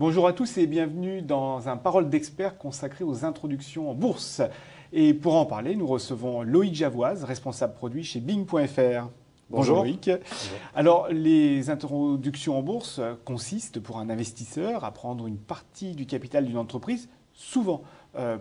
Bonjour à tous et bienvenue dans un Parole d'expert consacré aux introductions en bourse. Et pour en parler, nous recevons Loïc Javoise, responsable produit chez Bing.fr. Bonjour Loïc. Bonjour. Alors, les introductions en bourse consistent pour un investisseur à prendre une partie du capital d'une entreprise, souvent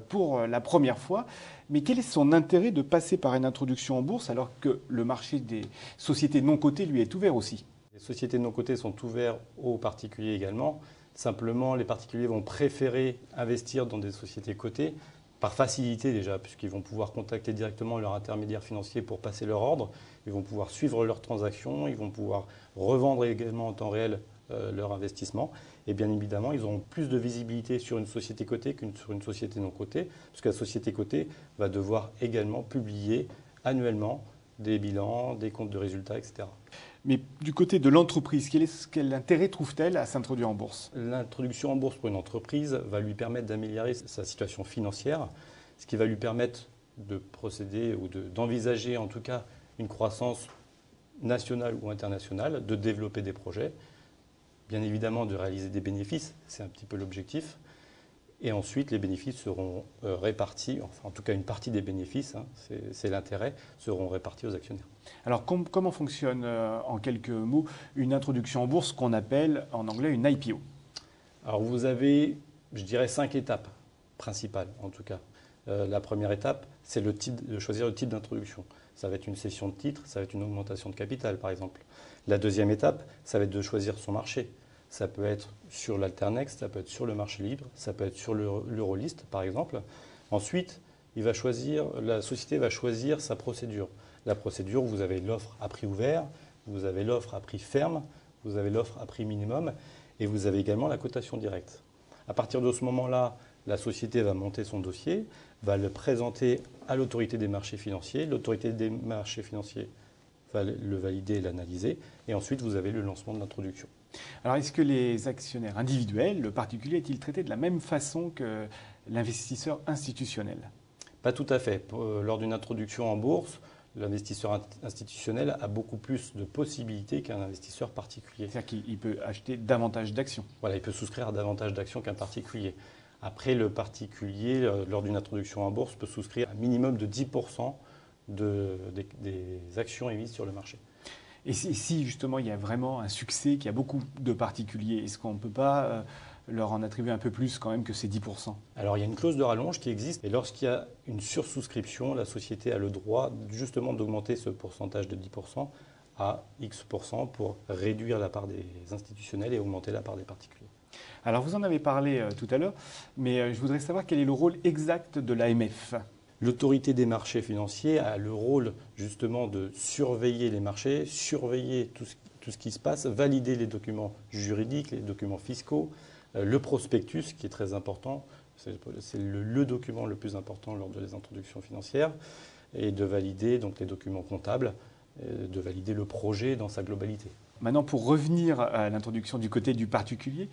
pour la première fois. Mais quel est son intérêt de passer par une introduction en bourse alors que le marché des sociétés non cotées lui est ouvert aussi? Les sociétés non cotées sont ouvertes aux particuliers également. Simplement, les particuliers vont préférer investir dans des sociétés cotées par facilité déjà, puisqu'ils vont pouvoir contacter directement leur intermédiaire financier pour passer leur ordre. Ils vont pouvoir suivre leurs transactions, ils vont pouvoir revendre également en temps réel leur investissement. Et bien évidemment, ils auront plus de visibilité sur une société cotée que sur une société non cotée, parce que la société cotée va devoir également publier annuellement des bilans, des comptes de résultats, etc. Mais du côté de l'entreprise, quel intérêt trouve-t-elle à s'introduire en bourse? L'introduction en bourse pour une entreprise va lui permettre d'améliorer sa situation financière, ce qui va lui permettre de procéder ou d'envisager en tout cas une croissance nationale ou internationale, de développer des projets, bien évidemment de réaliser des bénéfices, c'est un petit peu l'objectif. Et ensuite, les bénéfices seront répartis, enfin en tout cas une partie des bénéfices, c'est l'intérêt, seront répartis aux actionnaires. Alors, comment fonctionne en quelques mots une introduction en bourse qu'on appelle en anglais une IPO? Alors, vous avez, je dirais, 5 étapes principales en tout cas. La première étape, c'est de choisir le type d'introduction. Ça va être une cession de titres, ça va être une augmentation de capital par exemple. La deuxième étape, ça va être de choisir son marché. Ça peut être sur l'Alternex, ça peut être sur le marché libre, ça peut être sur l'Eurolist par exemple. Ensuite, la société va choisir sa procédure. La procédure, vous avez l'offre à prix ouvert, vous avez l'offre à prix ferme, vous avez l'offre à prix minimum et vous avez également la cotation directe. À partir de ce moment-là, la société va monter son dossier, va le présenter à l'autorité des marchés financiers. L'autorité des marchés financiers va le valider et l'analyser. Et ensuite, vous avez le lancement de l'introduction. Alors, est-ce que les actionnaires individuels, le particulier, est-il traité de la même façon que l'investisseur institutionnel? Pas tout à fait. Lors d'une introduction en bourse, l'investisseur institutionnel a beaucoup plus de possibilités qu'un investisseur particulier. C'est-à-dire qu'il peut acheter davantage d'actions. Voilà, il peut souscrire à davantage d'actions qu'un particulier. Après, le particulier, lors d'une introduction en bourse, peut souscrire un minimum de 10% des actions émises sur le marché. Et si justement il y a vraiment un succès, qu'il y a beaucoup de particuliers, est-ce qu'on ne peut pas leur en attribuer un peu plus quand même que ces 10%? Alors il y a une clause de rallonge qui existe et lorsqu'il y a une sursouscription, la société a le droit justement d'augmenter ce pourcentage de 10% à X% pour réduire la part des institutionnels et augmenter la part des particuliers. Alors vous en avez parlé tout à l'heure, mais je voudrais savoir quel est le rôle exact de l'AMF. L'autorité des marchés financiers a le rôle justement de surveiller les marchés, surveiller tout ce qui se passe, valider les documents juridiques, les documents fiscaux, le prospectus qui est très important, c'est le document le plus important lors des introductions financières, et de valider donc les documents comptables, de valider le projet dans sa globalité. Maintenant, pour revenir à l'introduction du côté du particulier,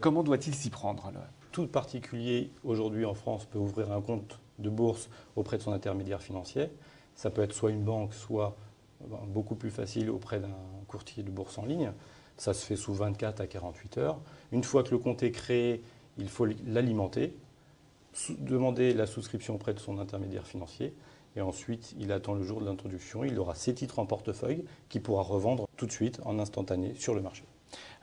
comment doit-il s'y prendre? Tout particulier aujourd'hui en France peut ouvrir un compte de bourse auprès de son intermédiaire financier. Ça peut être soit une banque, soit beaucoup plus facile auprès d'un courtier de bourse en ligne. Ça se fait sous 24 à 48 heures. Une fois que le compte est créé, il faut l'alimenter, demander la souscription auprès de son intermédiaire financier. Et ensuite, il attend le jour de l'introduction. Il aura ses titres en portefeuille qu'il pourra revendre tout de suite, en instantané, sur le marché.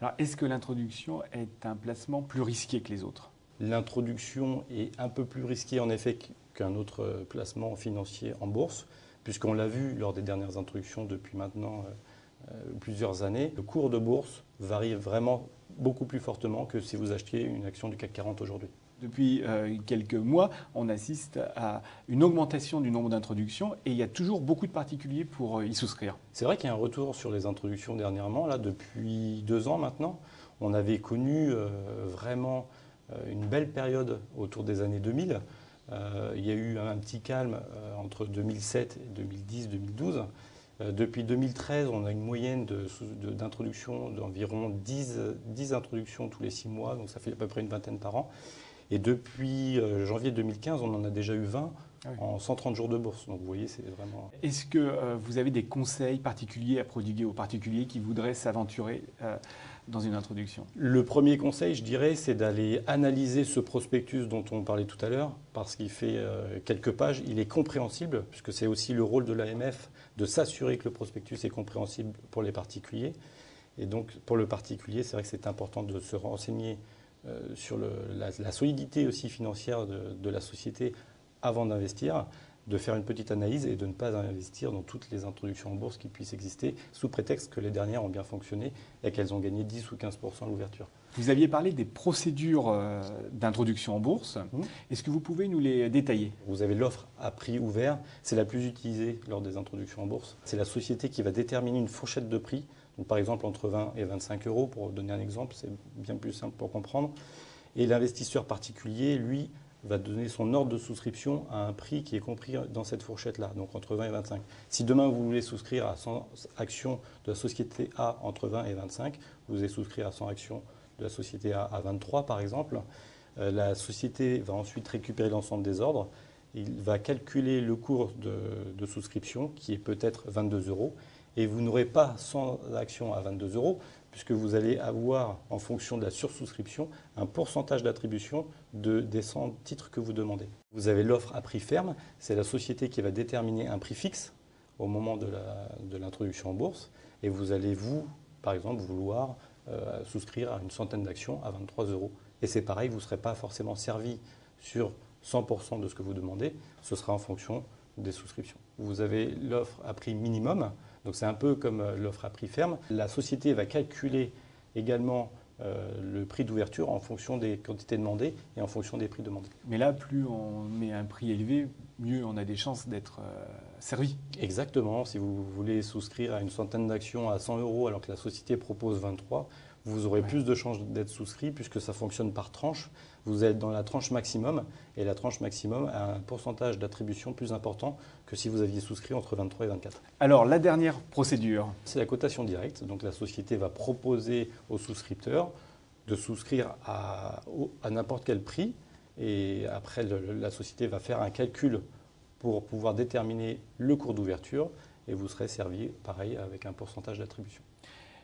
Alors, est-ce que l'introduction est un placement plus risqué que les autres? L'introduction est un peu plus risquée en effet qu'un autre placement financier en bourse, puisqu'on l'a vu lors des dernières introductions depuis maintenant plusieurs années. Le cours de bourse varie vraiment beaucoup plus fortement que si vous achetiez une action du CAC 40 aujourd'hui. Depuis quelques mois, on assiste à une augmentation du nombre d'introductions et il y a toujours beaucoup de particuliers pour y souscrire. C'est vrai qu'il y a un retour sur les introductions dernièrement, là, depuis 2 ans maintenant. On avait connu vraiment une belle période autour des années 2000. Il y a eu un petit calme entre 2007 et 2010-2012. Depuis 2013, on a une moyenne d'introduction d'environ 10 introductions tous les 6 mois, donc ça fait à peu près une vingtaine par an. Et depuis janvier 2015, on en a déjà eu 20 en 130 jours de bourse. Donc vous voyez, c'est vraiment... Est-ce que vous avez des conseils particuliers à prodiguer aux particuliers qui voudraient s'aventurer dans une introduction? Le premier conseil, je dirais, c'est d'aller analyser ce prospectus dont on parlait tout à l'heure, parce qu'il fait quelques pages. Il est compréhensible, puisque c'est aussi le rôle de l'AMF de s'assurer que le prospectus est compréhensible pour les particuliers. Et donc, pour le particulier, c'est vrai que c'est important de se renseigner sur la solidité aussi financière de la société avant d'investir, de faire une petite analyse et de ne pas investir dans toutes les introductions en bourse qui puissent exister, sous prétexte que les dernières ont bien fonctionné et qu'elles ont gagné 10 ou 15% à l'ouverture. Vous aviez parlé des procédures d'introduction en bourse. Est-ce que vous pouvez nous les détailler? Vous avez l'offre à prix ouvert, c'est la plus utilisée lors des introductions en bourse. C'est la société qui va déterminer une fourchette de prix, donc par exemple entre 20 et 25 euros, pour donner un exemple, c'est bien plus simple pour comprendre. Et l'investisseur particulier, lui, va donner son ordre de souscription à un prix qui est compris dans cette fourchette-là, donc entre 20 et 25. Si demain vous voulez souscrire à 100 actions de la société A entre 20 et 25, vous allez souscrire à 100 actions de la société A à 23 par exemple. La société va ensuite récupérer l'ensemble des ordres. Il va calculer le cours de souscription qui est peut-être 22 euros. Et vous n'aurez pas 100 actions à 22 euros, puisque vous allez avoir, en fonction de la sursouscription, un pourcentage d'attribution des 100 titres que vous demandez. Vous avez l'offre à prix ferme, c'est la société qui va déterminer un prix fixe au moment de l'introduction en bourse, et vous allez, par exemple, vouloir souscrire à une centaine d'actions à 23 euros. Et c'est pareil, vous ne serez pas forcément servi sur 100% de ce que vous demandez, ce sera en fonction des souscriptions. Vous avez l'offre à prix minimum, donc c'est un peu comme l'offre à prix ferme. La société va calculer également le prix d'ouverture en fonction des quantités demandées et en fonction des prix demandés. Mais là, plus on met un prix élevé, mieux on a des chances d'être servi. Exactement. Si vous voulez souscrire à une centaine d'actions à 100 euros alors que la société propose 23, vous aurez plus de chances d'être souscrit puisque ça fonctionne par tranche. Vous êtes dans la tranche maximum et la tranche maximum a un pourcentage d'attribution plus important que si vous aviez souscrit entre 23 et 24. Alors, la dernière procédure? C'est la cotation directe. Donc la société va proposer aux souscripteurs de souscrire à n'importe quel prix et après la société va faire un calcul pour pouvoir déterminer le cours d'ouverture et vous serez servi pareil avec un pourcentage d'attribution.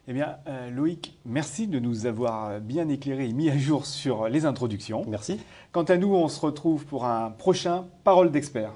Eh bien, Loïc, merci de nous avoir bien éclairé et mis à jour sur les introductions. Merci. Quant à nous, on se retrouve pour un prochain Parole d'expert.